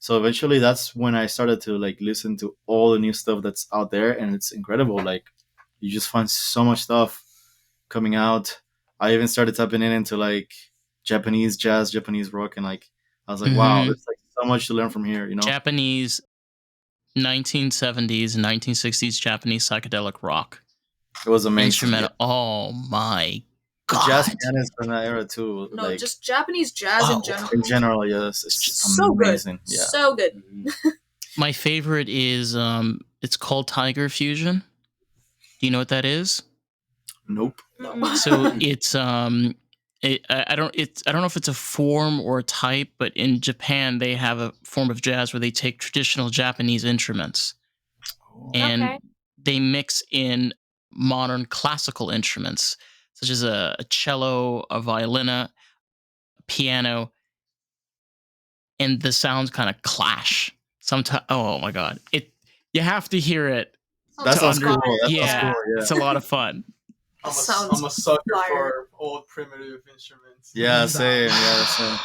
So eventually, that's when I started to like listen to all the new stuff that's out there, and it's incredible. Like, you just find so much stuff coming out. I even started tapping into like Japanese jazz, Japanese rock, and like I was like, wow, Mhm. there's like so much to learn from here. Japanese 1970s and 1960s Japanese psychedelic rock It was amazing. instrumental. Oh my The god! jazz pianists from that era too. No, like just Japanese jazz in Oh. general. in general, yes, it's just So good. amazing. Yeah. So good. My favorite is it's called Tiger Fusion. Do you know what that is? Nope. No. So it's I don't know if it's a form or a type, but in Japan they have a form of jazz where they take traditional Japanese instruments and Okay. they mix in modern classical instruments such as a cello, a violina, a piano, and the sounds kind of clash. Sometimes, oh my god, you have to hear it. That To sounds under- cool. That yeah, sounds cool. Yeah. it's a lot of fun. I'm a sucker for old primitive instruments. Yeah, same. Yeah, same.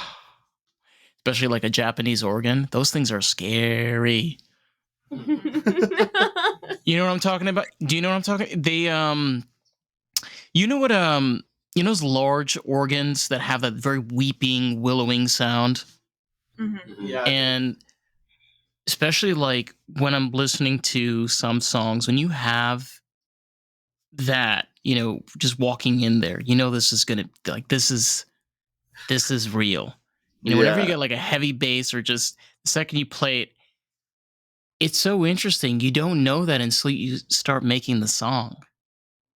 Especially like a Japanese organ. Those things are scary. You know what I'm talking about? Do you know what I'm talking? They you know what you know those large organs that have that very weeping, willowing sound? Yeah. And especially like when I'm listening to some songs, when you have that, just walking in there, this is gonna like this is real. Whenever you Yeah. get like a heavy bass or just the second you play it, it's so interesting. You don't know that until you start making the song,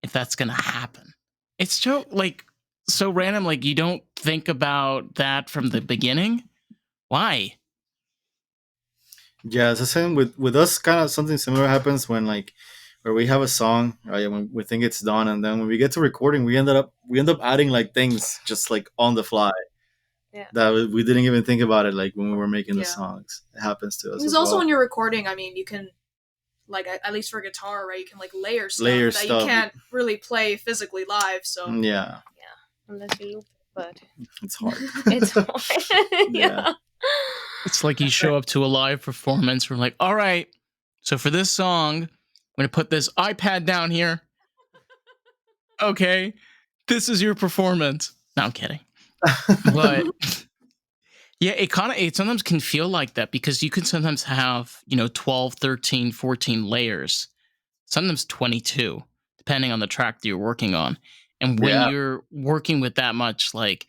if that's gonna happen. It's so random. Like you don't think about that from the beginning. Why? Yeah, it's the same with us. Kind of something similar happens when like where we have a song, right? When we think it's done, and then when we get to recording, we end up adding like things just like on the fly. Yeah. That we didn't even think about it like when we were making the Yeah. songs. It happens to us. Because as also well. when you're recording, I mean, you can, like, at least for guitar, right, you can, like, layer stuff Layer that stuff. you can't really play physically live, so. Yeah, Unless you loop it, but it's hard. it's hard. Yeah. It's like you show up to a live performance. We're like, all right, so for this song, I'm gonna put this iPad down here. Okay, this is your performance. No, I'm kidding. But yeah, it sometimes can feel like that because you can sometimes have 12, 13, 14 layers, sometimes 22, depending on the track that you're working on. And when Yeah. you're working with that much, like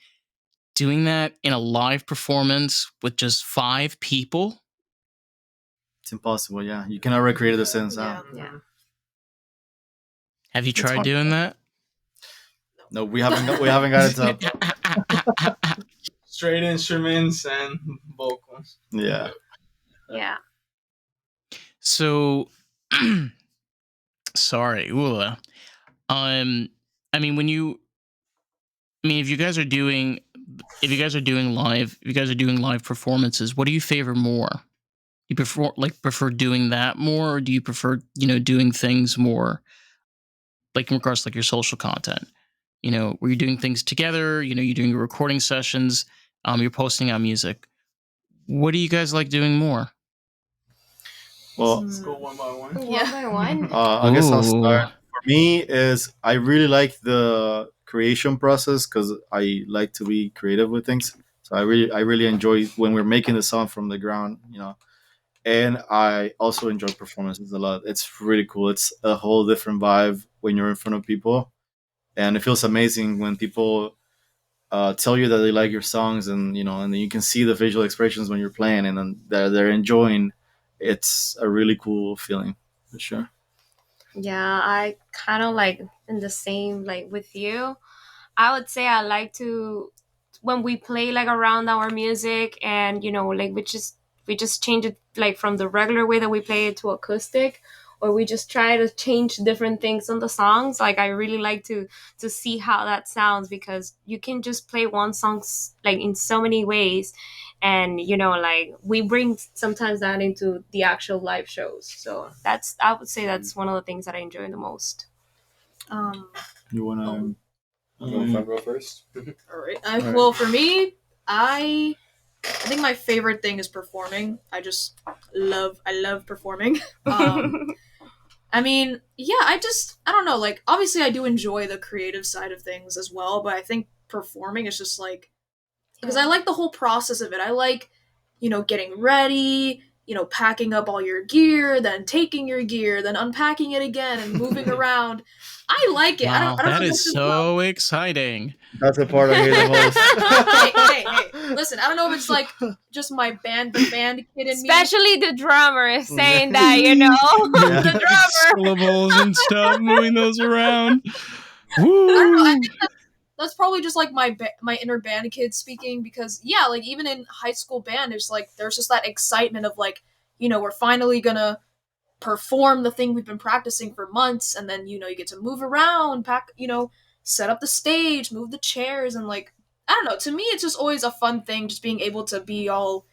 doing that in a live performance with just 5 people, It's impossible. Yeah, you cannot recreate the same sound. Yeah. have you It's tried hard. doing that? No, we haven't got it to. Straight instruments and vocals. Yeah. Yeah. So, sorry. Ooh. I mean, if you guys are doing if you guys are doing live performances, what do you favor more? You prefer doing that more, or do you prefer doing things more like in regards to like your social content? Where you're doing things together. You're doing your recording sessions. You're posting out music. What do you guys like doing more? Well, Let's go one by one. One Yeah. by one. I guess I'll Ooh. start. For me, is I really like the creation process because I like to be creative with things. So I really enjoy when we're making the song from the ground, and I also enjoy performances a lot. It's really cool. It's a whole different vibe when you're in front of people, and it feels amazing when people tell you that they like your songs, and then you can see the visual expressions when you're playing, and then they're enjoying. It's a really cool feeling for sure. Yeah, I kind of like in the same like with you. I would say I like to when we play like around our music, and like we just change it like from the regular way that we play it to acoustic, or we just try to change different things on the songs. Like I really like to see how that sounds, because you can just play one song like in so many ways, and like we bring sometimes that into the actual live shows. So I would say that's one of the things that I enjoy the most. Um, You wanna? Oh. You want front row first? all right. Alright. Well, for me, I think my favorite thing is performing. I love performing. I mean, yeah, I don't know, like, obviously I do enjoy the creative side of things as well, but I think performing is just like, because I like the whole process of it. I like, getting ready, packing up all your gear, then taking your gear, then unpacking it again and moving around. I like it. Wow, I don't that know, is that's just so exciting. That's the part I hate the most. hey, listen, I don't know if it's like just the band kid in me. Especially the drummer is saying that, Yeah. the drummer. Syllables and stuff, moving those around. I don't know, I Woo! think that's probably just like my inner band kid speaking, because yeah, like even in high school band, there's just that excitement of like, we're finally gonna perform the thing we've been practicing for months, and then you get to move around, pack, set up the stage, move the chairs, and like, I don't know, to me it's just always a fun thing, just being able to be all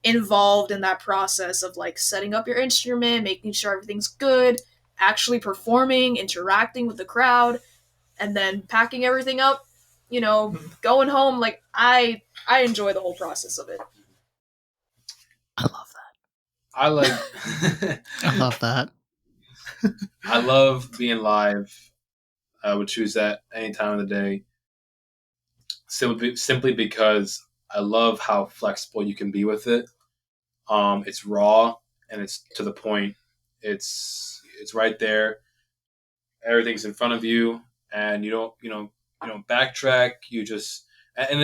involved in that process of like setting up your instrument, making sure everything's good, actually performing, interacting with the crowd, and then packing everything up, going home. Like I enjoy the whole process of it. I love that. I like. I love that. I love being live. I would choose that any time of the day. Simply because I love how flexible you can be with it. It's raw and it's to the point. It's right there. Everything's in front of you, and you don't backtrack. You just and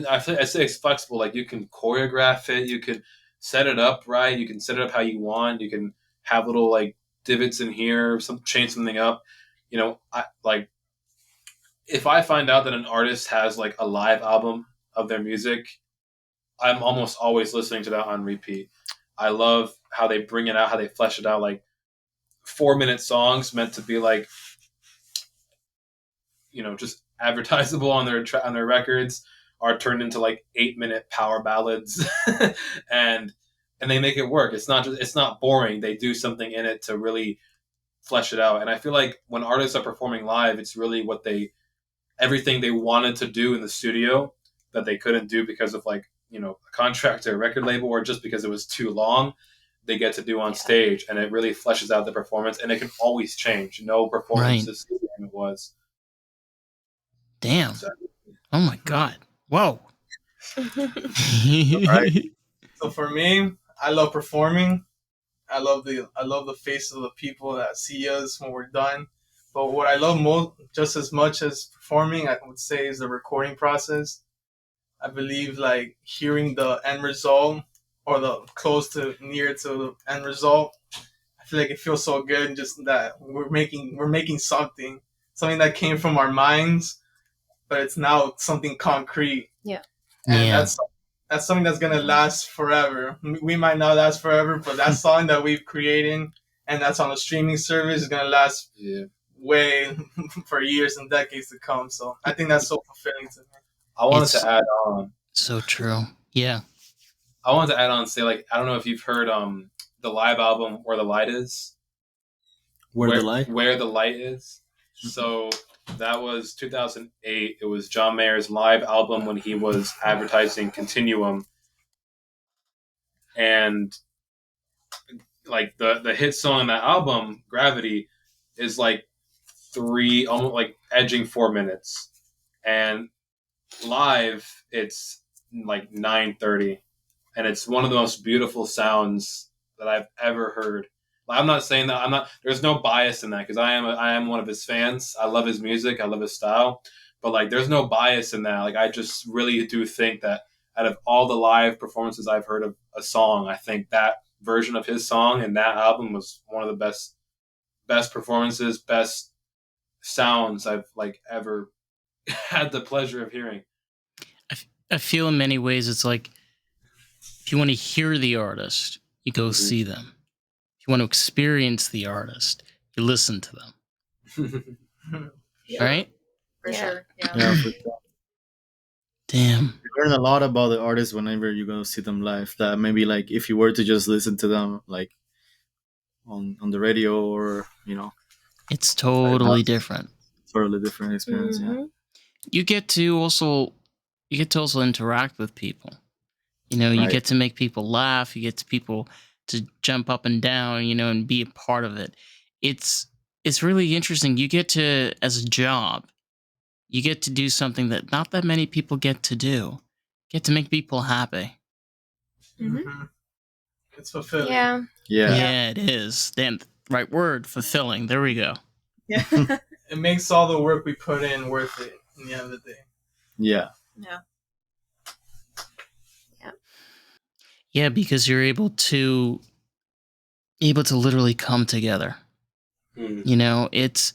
I say it's flexible. Like you can choreograph it. You can set it up right. You can set it up how you want. You can have little like divots in here. Change something up. I like if I find out that an artist has like a live album of their music, I'm almost always listening to that on repeat. I love how they bring it out, how they flesh it out. Like 4-minute songs meant to be like, just advertisable on their records are turned into like 8-minute power ballads, and they make it work. It's not boring. They do something in it to really flesh it out. And I feel like when artists are performing live, it's really everything they wanted to do in the studio that they couldn't do because of like a contract or a record label, or just because it was too long, they get to do on stage, and it really fleshes out the performance, and it can always change. No performance is the same it was. Damn. So, Oh my god. Whoa. Right. So for me, I love performing. I love the faces of the people that see us when we're done. But what I love most, just as much as performing, I would say, is the recording process. I believe like hearing the end result, or the close to near to the end result. I feel like it feels so good, just that we're making something that came from our minds, but it's now something concrete. Yeah. And Yeah. that's something that's gonna last forever. We might not last forever, but that song that we've created and that's on a streaming service is gonna last way for years and decades to come. So I think that's so fulfilling to me. I wanted It's to add on. so true. Yeah. I wanted to add on and say, like, I don't know if you've heard the live album Where the Light Is. Where the light? Where the Light Is. So that was 2008. It was John Mayer's live album when he was advertising Continuum, and like the hit song on that album, Gravity, is like almost like edging 4 minutes, and live it's like 9:30, and it's one of the most beautiful sounds that I've ever heard. I'm not saying that I'm not. There's no bias in that because I am one of his fans. I love his music. I love his style, but like there's no bias in that. Like I just really do think that out of all the live performances I've heard of a song, I think that version of his song and that album was one of the best performances, best sounds I've like ever had the pleasure of hearing. I feel in many ways it's like if you want to hear the artist, you go see them. If you want to experience the artist, you listen to them. Yeah, Right? for Yeah. sure. Yeah. Yeah, for sure. Damn. You learn a lot about the artist whenever you go see them live. That maybe like if you were to just listen to them like on the radio or It's totally different. totally different experience. Yeah. Mhm. You get to also interact with people. You Right. get to make people laugh. You get to people to jump up and down, and be a part of it. It's really interesting. You get to, as a job, you get to do something that not that many people get to do. Get to make people happy. Mhm. It's fulfilling. Yeah. Yeah. Yeah, it is. Damn, right word, fulfilling. There we go. Yeah. It makes all the work we put in worth it in the end of the day. Yeah. Yeah. Yeah, because you're able to literally come together. It's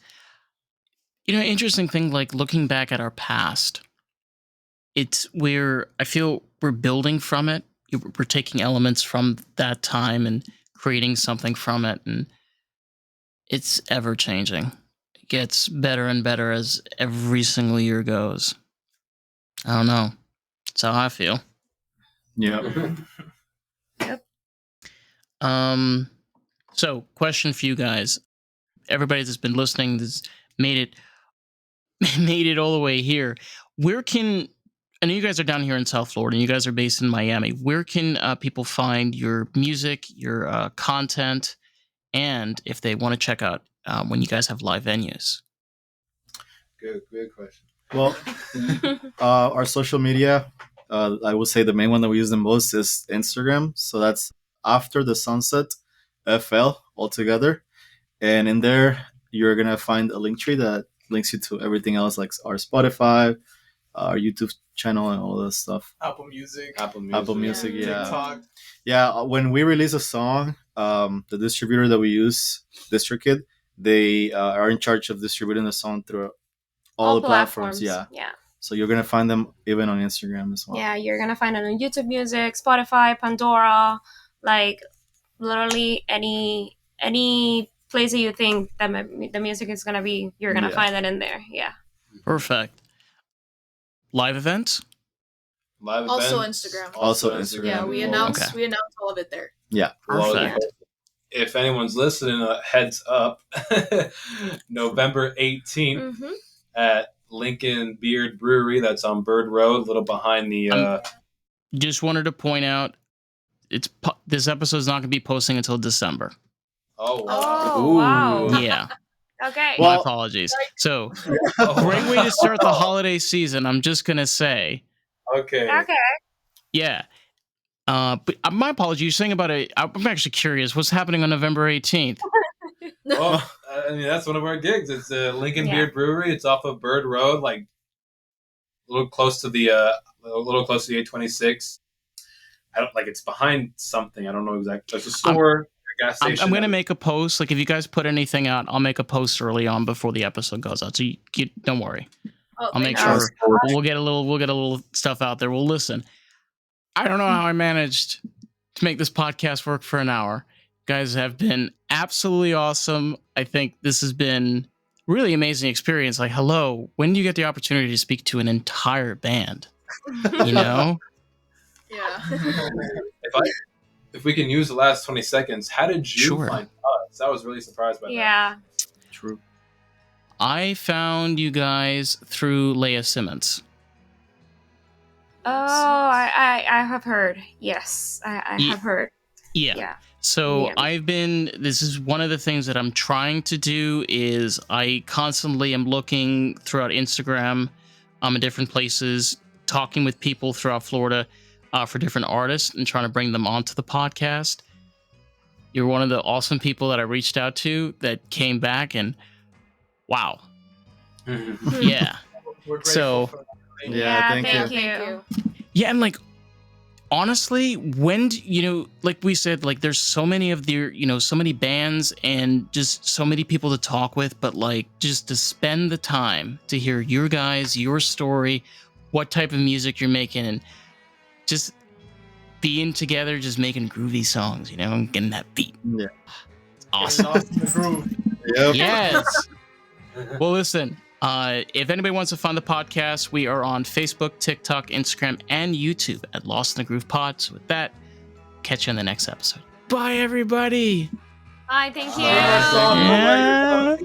interesting thing, like looking back at our past. I feel we're building from it. We're taking elements from that time and creating something from it, and it's ever changing. It gets better and better as every single year goes. I don't know. That's how I feel. Yeah. So, question for you guys. Everybody that's been listening has made it all the way here. Where can I know you guys are down here in South Florida and you guys are based in Miami. Where can people find your music, your content, and if they want to check out when you guys have live venues? Good question. Well, our social media, I would say the main one that we use the most is Instagram. So that's After the Sunset FL altogether. And in there, you're going to find a link tree that links you to everything else, like our Spotify, our YouTube channel, and all that stuff. Apple Music. Apple Music, yeah. TikTok. Yeah, when we release a song, the distributor that we use, DistroKid, they are in charge of distributing the song through all the platforms. Yeah. Yeah. So you're gonna find them even on Instagram as well. Yeah, you're gonna find it on YouTube Music, Spotify, Pandora, like literally any place that you think that the music is gonna be, you're gonna Yeah. find it in there. Yeah. Perfect. Live events? Live Also events, Instagram. Also Instagram. Yeah, we Well, announced okay. we announced all of it there. Yeah. Well, Perfect. if anyone's listening, heads up. November 18th Mm-hmm. at Lincoln Beard Brewery. That's on Bird Road, a little behind the. Just wanted to point out, this episode's not going to be posting until December. Oh, wow. Oh, Ooh. wow. Yeah, Okay. my Well- apologies. So, Oh, great way to start the holiday season. I'm just going to say, Okay. Okay. yeah. But my apologies. You're saying about I'm actually curious. What's happening on November 18th? Well, I mean, that's one of our gigs. It's Lincoln Yeah. Beard Brewery. It's off of Bird Road, like a little close to the 826. I don't like. It's behind something. I don't know exactly. There's a store, a gas I'm station. going to make a post. Like, if you guys put anything out, I'll make a post early on before the episode goes out. So you don't worry. Oh, I'll make thank you. sure we'll get a little stuff out there. We'll listen. I don't know how I managed to make this podcast work for an hour. You guys have been absolutely awesome. I think this has been really amazing experience. Like, hello, when do you get the opportunity to speak to an entire band? You know? Yeah. If we can use the last 20 seconds, how did you Sure. find us? I was really surprised by that. Yeah. True. I found you guys through Leah Simmons. Oh, I have heard. Yes, I Ye- have heard. Yeah. Yeah. So Yeah. this is one of the things that I'm trying to do is I constantly am looking throughout Instagram, in different places, talking with people throughout Florida for different artists and trying to bring them onto the podcast. You're one of the awesome people that I reached out to that came back and wow. Yeah. We're grateful So- for that. Yeah, thank thank you. you. Yeah, and like honestly, when like we said, like there's so many of so many bands and just so many people to talk with, but like just to spend the time to hear your story, what type of music you're making, and just being together, just making groovy songs, and getting that beat. Yeah. It's awesome. Lost in the groove. Yep. Yes. Well, listen, if anybody wants to find the podcast, we are on Facebook, TikTok, Instagram, and YouTube at Lost in the Groove Pod. So with that, catch you in the next episode. Bye, everybody. Bye. Thank you. Yeah.